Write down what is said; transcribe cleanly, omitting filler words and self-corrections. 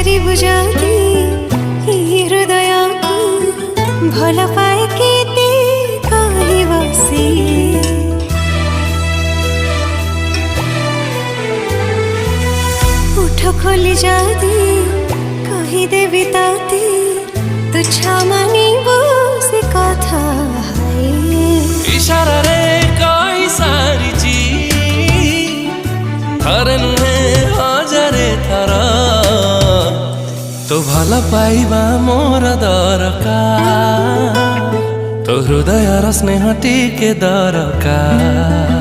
पचारि बुझाती हृदय को भल पाए केते कहि बसी उठ खोली जाती कहि देवी ताती तुझा मानिबो से कथा इशारा रे कहि सारिची थरे नुहे हजारे थर तो भल पाइबा मोर दरकार तो हृदय स्नेह टिके दरकार।